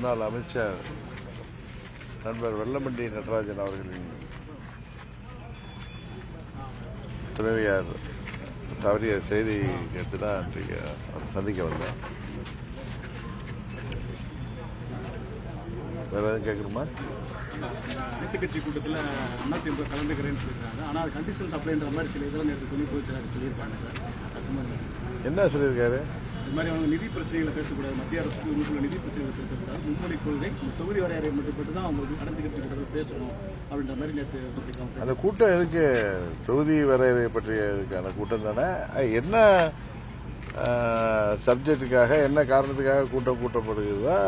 முன்னாள் அமைச்சர் நண்பர் வெல்லமண்டி நடராஜன் அவர்களின் துணைவியார் தவறிய செய்தி கேட்டு தான் இன்றைக்கு சந்திக்க வந்தேன். வேற எதுவும் கேட்கணுமா? அனைத்து கட்சி கூட்டத்தில் அதிமுக கலந்துக்கிறேன்னு சொல்லியிருக்காங்க. ஆனால் அது கண்டிஷன்ஸ் அப்ளைன்ற மாதிரி சில இதெல்லாம் நேற்று துணை பொதுச்செயலாளர் சொல்லியிருக்காங்க சார். என்ன சொல்லியிருக்காரு? இது மாதிரி அவங்க நிதி பிரச்சனைகளை பேசக்கூடாது, மத்திய அரசுக்கு உங்களுக்குள்ள நிதி பிரச்சனைகளை பேசக்கூடாது, மும்மொழி கொள்கை தொகுதி வரையறை மட்டுப்பட்டு தான் அவங்களுக்கு அனைத்து கட்சி கூட்டத்தில் பேசணும் அப்படின்ற மாதிரி நேற்று சொல்லியிருக்காங்க. அந்த கூட்டம் எதுக்கு? தொகுதி வரையறை பற்றியதுக்கான கூட்டம் தானே. என்ன சப்ஜெக்டுக்காக என்ன காரணத்துக்காக கூட்டப்படுகிறதோ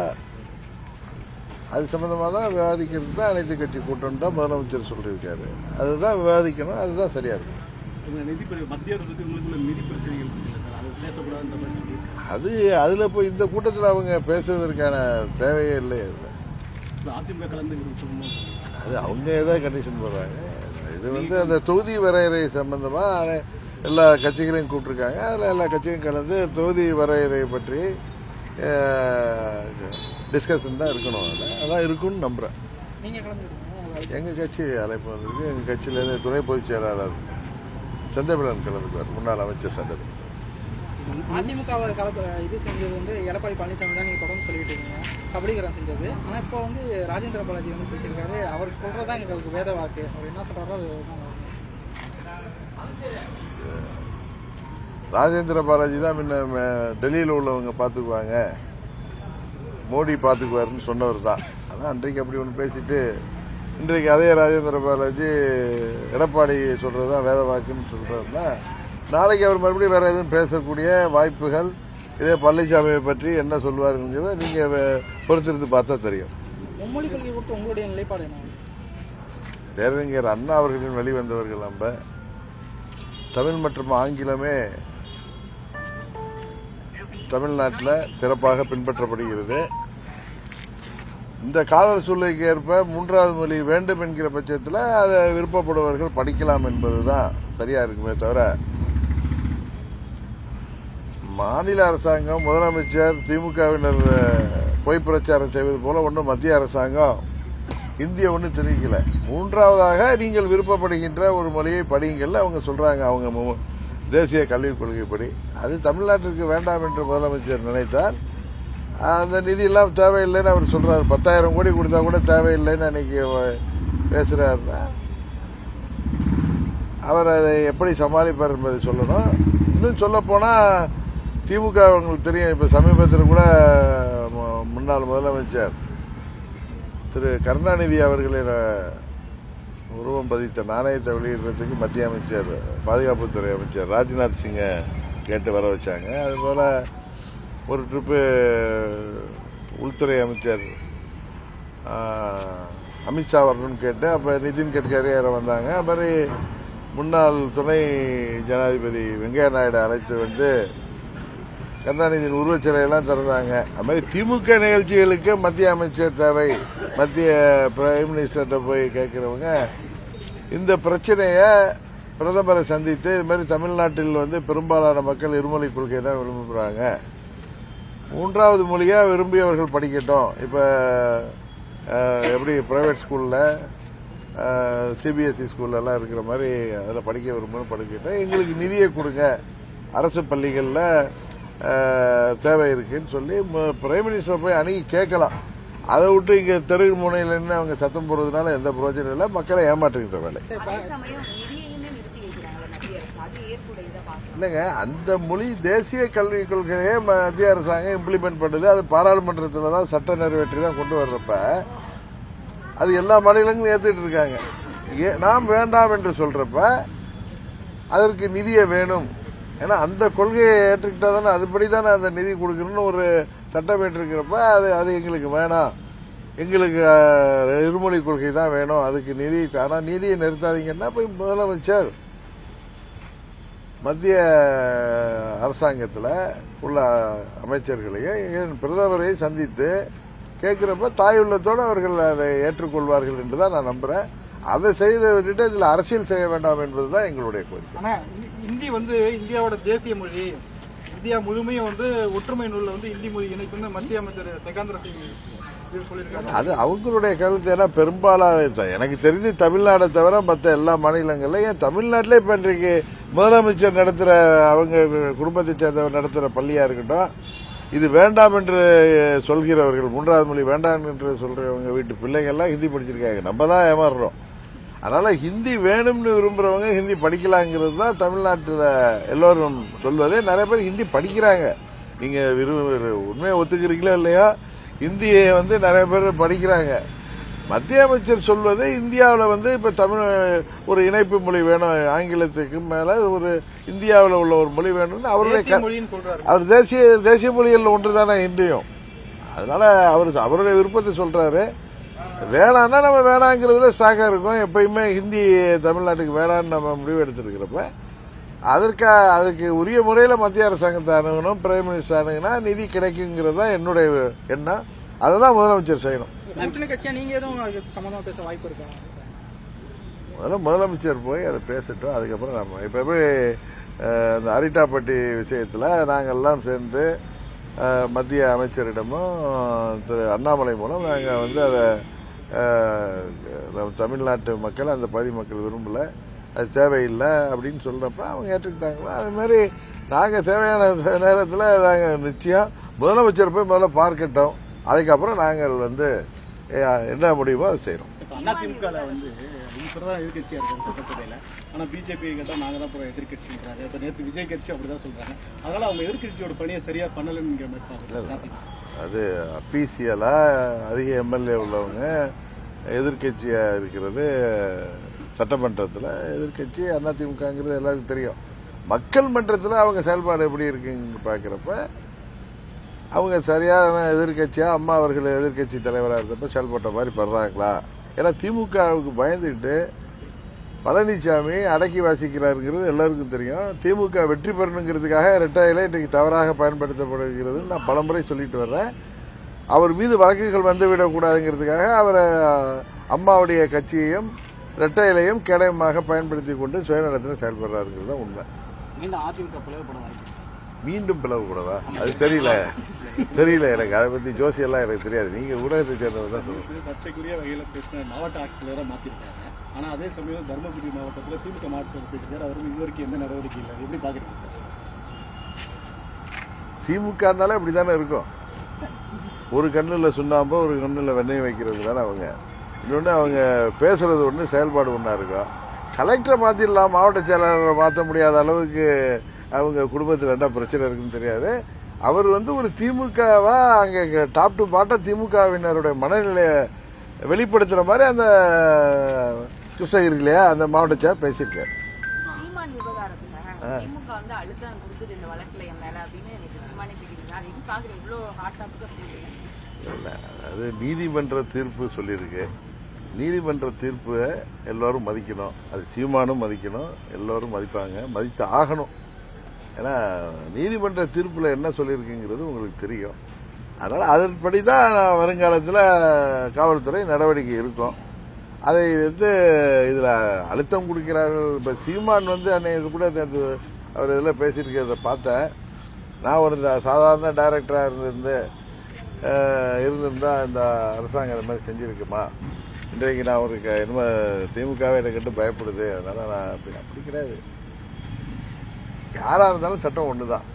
அது சம்பந்தமாக தான் விவாதிக்கிறது தான் அனைத்து கட்சி கூட்டம் தான் முதலமைச்சர் சொல்லியிருக்காரு. அதுதான் விவாதிக்கணும், அதுதான் சரியா இருக்கும். மத்திய அரசுக்கு உங்களுக்குள்ள நிதி பிரச்சனைகள் பேசக்கூடாதுன்ற மாதிரி அது அதில் போய் இந்த கூட்டத்தில் அவங்க பேசுவதற்கான தேவையே இல்லை. அதிமுக கலந்து அது அவங்க ஏதாவது கண்டிஷன் போடுறாங்க. இது வந்து அந்த தொகுதி வரையறை சம்பந்தமாக எல்லா கட்சிகளையும் கூப்பிட்டுருக்காங்க. அதில் எல்லா கட்சியும் கலந்து தொகுதி வரையறை பற்றி டிஸ்கஷன் தான் இருக்கணும். அதான் இருக்குன்னு நம்புறேன். எங்கள் கட்சி அழைப்பு வந்திருக்கு. எங்கள் கட்சியிலேருந்து துணை பொதுச் செயலாளர் செந்தமிழன் கலந்துக்குவார், முன்னாள் அமைச்சர் செந்தமிழன். அதிமுக இது செஞ்சது வந்து எடப்பாடி பழனிசாமி தான் நீங்க தொடர்ந்து சொல்லிட்டு இருக்கீங்க, கபலீகரம் செஞ்சது. ஆனா இப்போ வந்து ராஜேந்திர பாலாஜி வந்து பேசியிருக்காரு. அவர் சொல்றதா எங்களுக்கு வேத வாக்கு. அவர் என்ன சொல்றாரோ ராஜேந்திர பாலாஜி தான் முன்ன டெல்லியில் உள்ளவங்க பார்த்துக்குவாங்க, மோடி பார்த்துக்குவாருன்னு சொன்னவர் தான். அதான் அன்றைக்கு அப்படி ஒன்று பேசிட்டு இன்றைக்கு அதே ராஜேந்திர பாலாஜி எடப்பாடி சொல்றதுதான் வேத வாக்குன்னு சொல்றாருன்னா, நாளைக்கு அவர் மறுபடியும் வேற எதுவும் பேசக்கூடிய வாய்ப்புகள், இதே பழனிசாமியை பற்றி என்ன சொல்வாருங்கிறத நீங்க பொறுத்திருந்து பார்த்தா தெரியும். மும்மொழி கொள்கை குறித்து உங்களுடைய நிலைப்பாடு என்ன? பேரறிஞர் அண்ணா அவர்களின் வெளிவந்தவர்கள் நம்ம. தமிழ் மற்றும் ஆங்கிலமே தமிழ்நாட்டில் சிறப்பாக பின்பற்றப்படுகிறது. இந்த கால சூழ்நிலைக்கு ஏற்ப மூன்றாவது மொழி வேண்டும் என்கிற பட்சத்தில் அதை விருப்பப்படுபவர்கள் படிக்கலாம் என்பதுதான் சரியா இருக்குமே தவிர, மாநில அரசாங்கம் முதலமைச்சர் திமுகவினர் பொய் பிரச்சாரம் செய்வது போல ஒன்றும் மத்திய அரசாங்கம் இந்திய ஒன்றும் தெரிவிக்கல. மூன்றாவதாக நீங்கள் விருப்பப்படுகின்ற ஒரு மொழியை படியுங்கள் அவங்க சொல்றாங்க. அவங்க தேசிய கல்விக் கொள்கைப்படி அது தமிழ்நாட்டிற்கு வேண்டாம் என்று முதலமைச்சர் நினைத்தால் அந்த நிதி எல்லாம் தேவையில்லைன்னு அவர் சொல்றாரு. 10,000 கோடி கொடுத்தா கூட தேவையில்லைன்னு அன்னைக்கு பேசுறாருன்னா அவர் அதை எப்படி சமாளிப்பார் என்பதை சொல்லணும். இன்னும் சொல்ல போனா திமுக அவங்களுக்கு தெரியும். இப்ப சமீபத்தில் கூட முன்னாள் முதலமைச்சர் திரு கருணாநிதி அவர்களின் உருவம் பதித்த நாணயத்தை வெளியிடுறதுக்கு மத்திய அமைச்சர், பாதுகாப்புத்துறை அமைச்சர் ராஜ்நாத் சிங்கை கேட்டு வர வச்சாங்க. அதுபோல ஒரு ட்ரிப்பு உள்துறை அமைச்சர் அமித்ஷா வரணும்னு கேட்டு அப்ப நிதின் கட்கரி வந்தாங்க. அப்புறம் முன்னாள் துணை ஜனாதிபதி வெங்கையா நாயுடு அழைத்து வந்து கருணாநிதியின் உருவச்சிலையெல்லாம் திறந்தாங்க. அது மாதிரி திமுக நிகழ்ச்சிகளுக்கு மத்திய அமைச்சர் தேவை, மத்திய பிரைம் மினிஸ்டர்கிட்ட போய் கேட்கிறவங்க இந்த பிரச்சனைய பிரதமரை சந்தித்து இது மாதிரி தமிழ்நாட்டில் வந்து பெரும்பாலான மக்கள் இருமொழி கொள்கை தான் விரும்புகிறாங்க, மூன்றாவது மொழியா விரும்பி அவர்கள் படிக்கட்டும். இப்ப எப்படி பிரைவேட் ஸ்கூல்ல சிபிஎஸ்இ ஸ்கூல்ல எல்லாம் இருக்கிற மாதிரி அதில் படிக்க விரும்பணும் படிக்கட்டும், எங்களுக்கு நிதியை கொடுங்க, அரசு பள்ளிகள்ல தேவை இருக்குன்னு சொல்லி பிரைம் மினிஸ்டர் போய் அணுகி கேட்கலாம். அதை விட்டு இங்க தெரு முனையில இருந்து அவங்க சத்தம் போடுறதுனால எந்த பிரயோஜனம் இல்லை, மக்களை ஏமாற்றுகின்ற வேலை. இல்லைங்க, அந்த மொழி தேசிய கல்விக் கொள்கையே மத்திய அரசாங்கம் இம்ப்ளிமெண்ட் பண்ணுது. அது பாராளுமன்றத்தில் தான் சட்ட நிறைவேற்றி தான் கொண்டு வர்றப்ப அது எல்லா மாநிலங்களும் ஏத்துட்டு இருக்காங்க. நாம் வேண்டாம் என்று சொல்றப்ப அதற்கு நிதியை வேணும். ஏன்னா அந்த கொள்கையை ஏற்றுக்கிட்டா தானே அதுபடி தானே அந்த நிதி கொடுக்கணும்னு ஒரு சட்டம் ஏற்றிருக்கிறப்ப அது எங்களுக்கு வேணாம், எங்களுக்கு இருமொழி கொள்கை தான் வேணும், அதுக்கு நிதி. ஆனால் நிதியை நிறுத்தாதீங்கன்னா போய் முதலமைச்சர் மத்திய அரசாங்கத்தில் உள்ள அமைச்சர்களையும் பிரதமரையும் சந்தித்து கேட்கிறப்ப தாயுள்ளத்தோடு அவர்கள் அதை ஏற்றுக்கொள்வார்கள் என்றுதான் நான் நம்புறேன். அதை செய்து விட்டுட்டு இதுல அரசியல் செய்ய வேண்டாம் என்பதுதான் எங்களுடைய கோரிக்கை. ஆனா இந்தி வந்து இந்தியாவோட தேசிய மொழி, இந்தியா முழுமையும் வந்து ஒற்றுமை நூல்ல வந்து இந்தி மொழி இணைக்குன்னு மத்திய அமைச்சர் செகாந்திர சிங் அப்படின்னு சொல்லியிருக்காங்க. அது அவங்களுடைய கருத்து. ஏன்னா பெரும்பாலான எனக்கு தெரிஞ்சு தமிழ்நாடை தவிர மற்ற எல்லா மாநிலங்கள்ல ஏன் தமிழ்நாட்டிலே இப்ப இன்றைக்கு முதலமைச்சர் நடத்துற அவங்க குடும்பத்தை சேர்ந்தவர் நடத்துற பள்ளியா இருக்கட்டும், இது வேண்டாம் என்று சொல்கிறவர்கள், 3வது மொழி வேண்டாம் என்று சொல்றவங்க வீட்டு பிள்ளைங்கள்லாம் ஹிந்தி படிச்சிருக்காங்க. நம்ம தான் ஏமாறுறோம். அதனால ஹிந்தி வேணும்னு விரும்புறவங்க ஹிந்தி படிக்கலாங்கிறது தான் தமிழ்நாட்டில் எல்லோரும் சொல்வதே. நிறைய பேர் ஹிந்தி படிக்கிறாங்க. நீங்க உண்மையை ஒத்துக்கிறீங்களோ இல்லையா, ஹிந்தியை நிறைய பேர் படிக்கிறாங்க. மத்திய அமைச்சர் சொல்வது இந்தியாவில் இப்ப தமிழ் ஒரு இணைப்பு மொழி வேணும், ஆங்கிலத்துக்கு மேல ஒரு இந்தியாவில் உள்ள ஒரு மொழி வேணும்னு அவருடைய அவர் தேசிய மொழிகள் ஒன்றுதானே இந்தியும். அதனால அவருடைய விருப்பத்தை சொல்றாரு. வேணான்னா நம்ம வேணாங்கிறதுல ஸ்ட்ராங்கா இருக்கும். எப்பயுமே ஹிந்தி தமிழ்நாட்டுக்கு வேணான்னு நம்ம முடிவு எடுத்திருக்கிறப்ப அதுக்கு உரிய முறையில் மத்திய அரசாங்கத்தை அணுகணும், பிரைம் மினிஸ்டர் அணுகுனா நிதி கிடைக்குங்கிறது தான் என்னுடைய எண்ணம். அதை தான் முதலமைச்சர் செய்யணும். கூட்டணி கட்சியா நீங்க எதுவும் சம்பந்தமா பேச வாய்ப்பு இருக்கா? முதலமைச்சர் போய் அதை பேசட்டும். அதுக்கப்புறம் நம்ம இப்ப எப்படி அந்த அரிட்டாப்பட்டி விஷயத்துல நாங்கெல்லாம் சேர்ந்து மத்திய அமைச்சரிடமும் திரு அண்ணாமலை மூலம் நாங்க அதை தமிழ்நாட்டு மக்கள் அந்த பகுதி மக்கள் விரும்பல, அது தேவையில்லை அப்படின்னு சொல்றப்ப அவங்க ஏற்றுக்கிட்டாங்களா. அது மாதிரி நாங்க தேவையான நேரத்தில் நாங்க நிச்சயம் முதலமைச்சர் போய் முதல்ல பார்க்கட்டும். அதுக்கப்புறம் நாங்கள் என்ன முடியுமோ அதை செய்யறோம். அதிமுக எதிர்கட்சியா இருக்காரு சட்டசபையில, ஆனா பிஜேபி கேட்டா நாங்க தான் எதிர்கட்சின்றாங்க. இப்ப நேற்று விஜய் கட்சி அப்படிதான் சொல்றாங்க. அதனால அவங்க எதிர்கட்சியோட பணியை சரியா பண்ணலன்னு அது அபிஷியலா அதிக எம்எல்ஏ உள்ளவங்க எதிர்கட்சியா இருக்கிறது. சட்டமன்றத்தில் எதிர்கட்சி அதிமுகங்கிறது எல்லாருக்கும் தெரியும். மக்கள் மன்றத்தில் அவங்க செயல்பாடு எப்படி இருக்குன்னு பாக்கிறப்ப அவங்க சரியான எதிர்கட்சியா அம்மா அவர்கள் எதிர்கட்சி தலைவராக இருந்தப்ப செயல்பட்ட மாதிரி படுறாங்களா? ஏன்னா திமுகவுக்கு பயந்துட்டு பழனிசாமி அடக்கி வாசிக்கிறாருங்கிறது எல்லாருக்கும் தெரியும். திமுக வெற்றி பெறணுங்கிறதுக்காக இரட்டை இலை இன்றைக்கு தவறாக பயன்படுத்தப்படுகிறது நான் பலமுறை சொல்லிட்டு வர்றேன். அவர் மீது வழக்குகள் வந்துவிடக்கூடாதுங்கிறதுக்காக அவரை அம்மாவுடைய கட்சியையும் இரட்டை இலையும் கேடயமாக பயன்படுத்திக் கொண்டு சுயநலத்தில் செயல்படுறாருங்கிறது தான் உண்மை. மீண்டும் பிளவுபடவா? அது தெரியல எனக்கு. அதை பத்தி ஜோசியெல்லாம் எனக்கு தெரியாது. நீங்க ஊடகத்தை சேர்ந்தவர் தான் சொல்லுங்க. சர்ச்சைக்குரிய வகையில் பேசின மாவட்ட ஆட்சியராக மாத்திருக்காங்க. ஆனா அதே சமயம் தர்மபுரி மாவட்டத்தில் திமுக மாவட்ட பேசியிருக்காரு. அவருக்கு இதுவரைக்கும் எந்த நடவடிக்கை இல்லை. எப்படி பாக்குறீங்க சார்? திமுகனால இப்படித்தானே இருக்கும். ஒரு கண்ணுல சுண்ணாம்பு ஒரு கண்ணுல வெண்ணெய் வைக்கிறது தானே அவங்க. இன்னொன்னு அவங்க பேசுறது ஒண்ணு, செயல்பாடு ஒண்ணா இருக்கும். கலெக்டரை மாத்திடலாம், மாவட்ட செயலாளரை மாற்ற முடியாத அளவுக்கு அவங்க குடும்பத்தில் என்ன பிரச்சனை இருக்குன்னு தெரியாது. அவர் ஒரு திமுகவா அங்க டாப் டு பாட்டம் திமுகவினருடைய மனநிலையை வெளிப்படுத்துற மாதிரி அந்த கிருஷ்ணகிரி இல்லையா அந்த மாவட்ட செயலர் பேசியிருக்காரு. அது நீதிமன்ற தீர்ப்பு சொல்லியிருக்கு. நீதிமன்ற தீர்ப்பு எல்லாரும் மதிக்கணும். அது சீமானும் மதிக்கணும், எல்லாரும் மதிப்பாங்க, மதித்து ஆகணும். ஏன்னா நீதிமன்ற தீர்ப்புல என்ன சொல்லியிருக்குங்கிறது உங்களுக்கு தெரியும். அதனால அதன்படிதான் வருங்காலத்தில் காவல்துறை நடவடிக்கை இருக்கும். அதை இதுல அழுத்தம் கொடுக்கிறார்கள். இப்ப சீமான் அன்னைக்கு கூட அவர் இதுல பேசியிருக்கிறத பார்த்தேன். நான் ஒரு சாதாரண டைரக்டரா இருந்திருந்தா இந்த அரசாங்கம் இந்த மாதிரி செஞ்சிருக்குமா? இன்றைக்கு நான் ஒரு என்னமோ திமுகவே என்னை கண்டு பயப்படுது, அதனால நான் அப்படி கிடையாது. யாரா இருந்தாலும் சட்டம் ஒண்ணுதான்.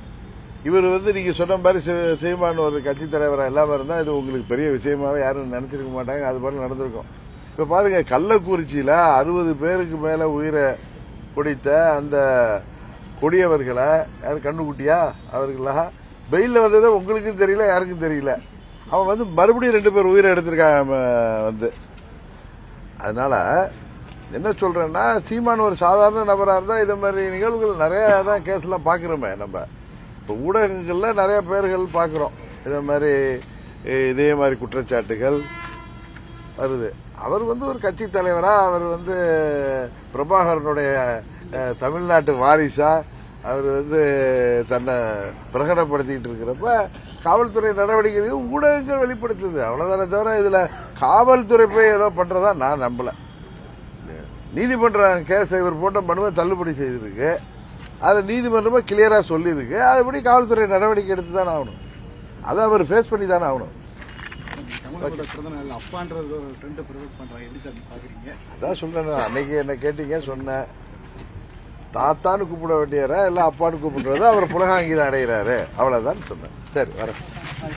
இவர் நீங்க சொன்ன மாதிரி சீமான் ஒரு கட்சி தலைவராக இல்லாம இருந்தா இது உங்களுக்கு பெரிய விஷயமாவே யாரும் நினைச்சிருக்க மாட்டாங்க. அது போல நடந்திருக்கும். இப்ப பாருங்க, கள்ளக்குறிச்சியில 60 பேருக்கு மேல உயிரை குடித்த அந்த கொடியவர்களை யாரு கண்ணுக்குட்டியா அவர்களா பெயில வந்ததை உங்களுக்கும் தெரியல, யாருக்கும் தெரியல. அவன் மறுபடியும் 2 பேர் உயிரை எடுத்திருக்கான். அதனால என்ன சொல்றேன்னா, சீமான் ஒரு சாதாரண நபரா இருந்தா இது மாதிரி நிகழ்வுகள் நிறைய தான் கேஸ்லாம் பாக்குறோமே. நம்ம இப்ப ஊடகங்கள்ல நிறைய பேர்கள் பாக்குறோம் இதே மாதிரி குற்றச்சாட்டுகள் வருது. அவர் ஒரு கட்சி தலைவரா, அவர் பிரபாகரனுடைய தமிழ்நாட்டு வாரிசா அவர் தன்னை பிரகடனப்படுத்திட்டு இருக்கிறப்ப காவல்துறை நடவடிக்கை ஊடகங்கள் வெளிப்படுத்துது. அவ்வளவுதானே தவிர இதுல காவல்துறை போய் ஏதோ பண்றதா நான் நம்பல. நீதிமன்றம் கேஸ் இவர் போட்ட மனுவை தள்ளுபடி செய்திருக்கு. அதுல நீதிமன்றமா கிளியரா சொல்லியிருக்கு. அதுபடி காவல்துறை நடவடிக்கை எடுத்து தானே ஆகணும். அதை அவர் ஃபேஸ் பண்ணி தானே ஆகணும். பிறந்த நாள் அப்பான்றது ஒரு ட்ரெண்ட் ப்ரொமோட் பண்றாங்க, எப்படி சார் பாக்குறீங்க? அதான் சொல்றேன், அன்னைக்கு என்ன கேட்டீங்க சொன்னேன், தாத்தான்னு கூப்பிட வேண்டியவரா இல்ல அப்பான்னு கூப்பிடுறது அவர் புலகாங்கிதம் அடைகிறாரு, அவ்வளவுதான் சொன்னேன். சரி வரேன்.